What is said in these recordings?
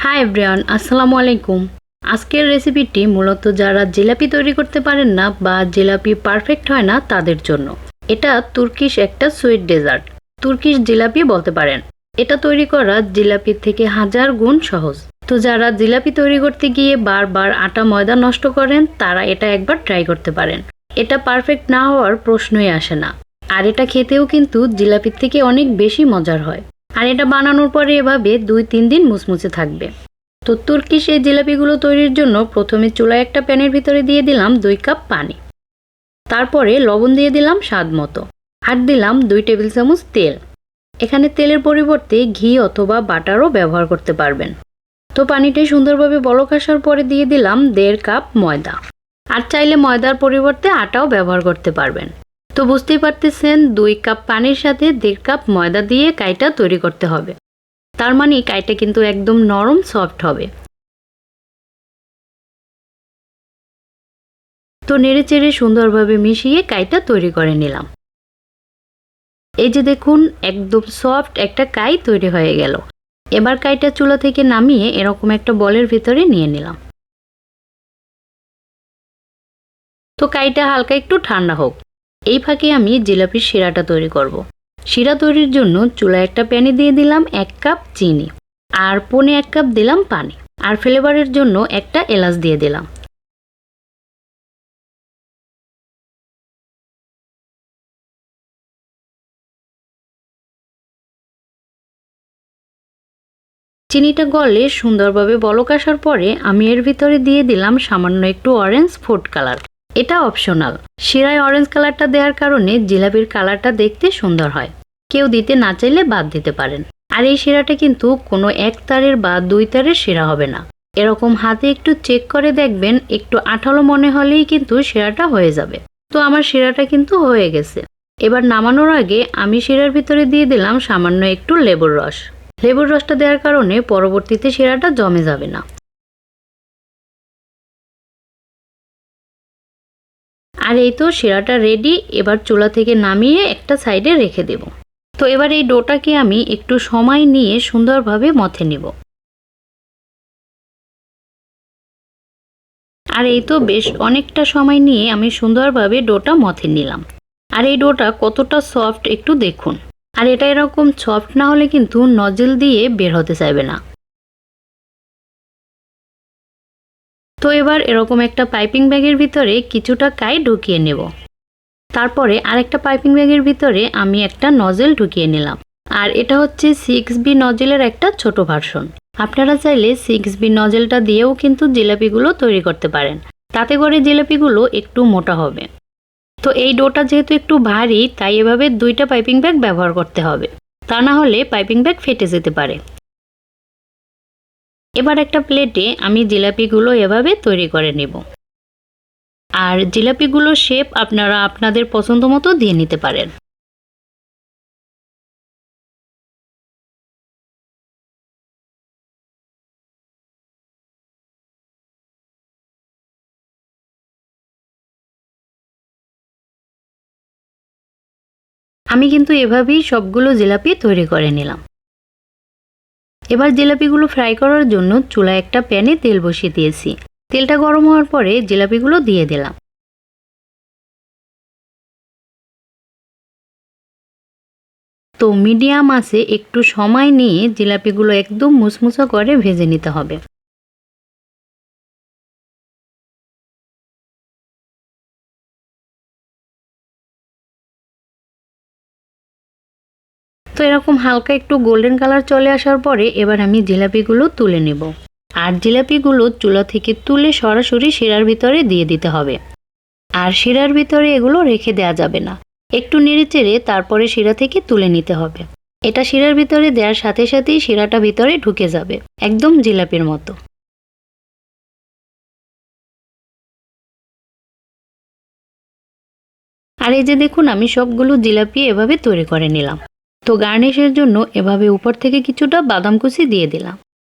Hi everyone, আসসালামু আলাইকুম। আজকের রেসিপিটি মূলত যারা জিলাপি তৈরি করতে পারেন না বা জিলাপি পারফেক্ট হয় না তাদের জন্য। এটা তুর্কিশ একটা সুইট ডেজার্ট, তুর্কিশ জিলাপি বলতে পারেন। এটা তৈরি করা জিলাপির থেকে হাজার গুণ সহজ। তো যারা জিলাপি তৈরি করতে গিয়ে বারবার আটা ময়দা নষ্ট করেন তারা এটা একবার ট্রাই করতে পারেন। এটা পারফেক্ট না হওয়ার প্রশ্নই আসে না। আর এটা খেতেও কিন্তু জিলাপির থেকে অনেক বেশি মজার হয়। আর এটা বানানোর পরে এভাবে 2-3 দিন মুচমুচে থাকবে। তো তুর্কিশ এই জিলাপিগুলো তৈরির জন্য প্রথমে চুলায় একটা প্যানের ভিতরে দিয়ে দিলাম 2 কাপ পানি। তারপরে লবণ দিয়ে দিলাম স্বাদ মতো। আর দিলাম 2 টেবিল চামচ তেল। এখানে তেলের পরিবর্তে ঘি অথবা বাটারও ব্যবহার করতে পারবেন। তো পানিটা সুন্দরভাবে বলক আসার পরে দিয়ে দিলাম 1.5 কাপ ময়দা। আর চাইলে ময়দার পরিবর্তে আটাও ব্যবহার করতে পারবেন। তো বুঝতেই পারতেছেন 2 কাপ পানির সাথে 1.5 কাপ ময়দা দিয়ে কাইটা তৈরি করতে হবে। তার মানে কাইটা কিন্তু একদম নরম সফট হবে। তো নেড়েচেড়ে সুন্দরভাবে মিশিয়ে কাইটা তৈরি করে নিলাম। এই যে দেখুন, একদম সফট একটা কাই তৈরি হয়ে গেল। এবার কাইটা চুলা থেকে নামিয়ে এরকম একটা বলের ভিতরে নিয়ে নিলাম। তো কাইটা হালকা একটু ঠান্ডা হোক। এই ফাঁকে আমি জিলাপির শিরাটা তৈরি করব। শিরা তৈরির জন্য চুলায় একটা প্যানে দিয়ে দিলাম 1 কাপ চিনি। আর পৌনে 1 কাপ দিলাম পানি। আর ফ্লেভারের জন্য একটা এলাচ দিয়ে দিলাম। চিনিটা গলে সুন্দরভাবে বলক আসার পরে আমি এর ভিতরে দিয়ে দিলাম সামান্য একটু অরেঞ্জ ফুড কালার। এটা অপশনাল। শিরায় অরেঞ্জ কালারটা দেওয়ার কারণে জিলাপির কালারটা দেখতে সুন্দর হয়। কেউ দিতে না চাইলে বাদ দিতে পারেন। আর এই শিরাটা কিন্তু কোনো 1 তারের বা 2 তারের শিরা হবে না। এরকম হাতে একটু চেক করে দেখবেন, একটু আঠালো মনে হলেই কিন্তু শিরাটা হয়ে যাবে। তো আমার শিরাটা কিন্তু হয়ে গেছে। এবার নামানোর আগে আমি শিরার ভিতরে দিয়ে দিলাম সামান্য একটু লেবুর রস। লেবুর রসটা দেওয়ার কারণে পরবর্তীতে শিরাটা জমে যাবে না। আর এই তো শিরাটা রেডি। এবার চুলা থেকে নামিয়ে একটা সাইডে রেখে দেব। তো এবার এই ডোটাকে আমি একটু সময় নিয়ে সুন্দরভাবে মথে নিব। আর এই তো বেশ অনেকটা সময় নিয়ে আমি সুন্দরভাবে ডোটা মথে নিলাম। আর এই ডোটা কতটা সফট একটু দেখুন। আর এটা এরকম সফট না হলে কিন্তু নজল দিয়ে বের হতে চাইবে না। তো এবার এরকম একটা পাইপিং ব্যাগের ভিতরে কিছুটা কাই ঢুকিয়ে নেব। তারপরে আরেকটা পাইপিং ব্যাগের ভিতরে আমি একটা নজেল ঢুকিয়ে নিলাম। আর এটা হচ্ছে 6B নজেলের একটা ছোট ভার্সন। আপনারা চাইলে 6B নজেলটা দিয়েও কিন্তু জিলাপিগুলো তৈরি করতে পারেন। তাতে করে জিলাপিগুলো একটু মোটা হবে। তো এই ডোটা যেহেতু একটু ভারী, তাই এভাবে 2টা পাইপিং ব্যাগ ব্যবহার করতে হবে। তা না হলে পাইপিং ব্যাগ ফেটে যেতে পারে। এবার একটা প্লেটে আমি জিলাপিগুলো এভাবে তৈরি করে নেব। আর জিলাপিগুলোর শেপ আপনারা আপনাদের পছন্দ মতো দিয়ে নিতে পারেন। আমি কিন্তু এভাবেই সবগুলো জিলাপি তৈরি করে নিলাম। এবার জিলাপিগুলো ফ্রাই করার জন্য চুলায় একটা প্যানে তেল বসিয়ে দিয়েছি। তেলটা গরম হওয়ার পরে জিলাপিগুলো দিয়ে দিলাম। তো মিডিয়াম আঁচে একটু সময় নিয়ে জিলাপিগুলো একদম মুচমুচা করে ভেজে নিতে হবে। তো এরকম হালকা একটু গোল্ডেন কালার চলে আসার পরে এবার আমি জিলাপিগুলো তুলে নেব। আর জিলাপিগুলো চুলা থেকে তুলে সরাসরি শিরার ভিতরে দিয়ে দিতে হবে। আর শিরার ভিতরে এগুলো রেখে দেওয়া যাবে না। একটু নেড়েচেড়ে তারপরে শিরা থেকে তুলে নিতে হবে। এটা শিরার ভিতরে দেওয়ার সাথে সাথেই শিরাটা ভিতরে ঢুকে যাবে, একদম জিলাপির মতো। আর এই যে দেখুন, আমি সবগুলো জিলাপি এভাবে তৈরি করে নিলাম। তো গার্নিশের জন্য এভাবে উপর থেকে কিছুটা বাদাম কুচি দিয়ে দিলাম।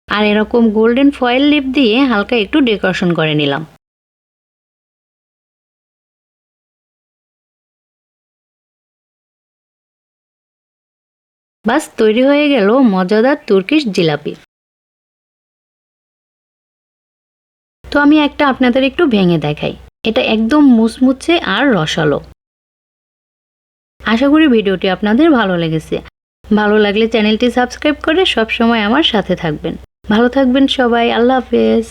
আর এরকম গোল্ডেন ফয়েল লিপ দিয়ে হালকা একটু ডেকোরেশন করে নিলাম। বাস তৈরি হয়ে গেল মজাদার তুর্কিশ জিলাপি। তো আমি একটা আপনাদের একটু ভেঙে দেখাই। এটা একদম মুচমুচে আর রসালো। আশা করি ভিডিওটি আপনাদের ভালো লেগেছে। ভালো লাগলে চ্যানেলটি সাবস্ক্রাইব করে সবসময় আমার সাথে থাকবেন। ভালো থাকবেন সবাই। আল্লাহ হাফেজ।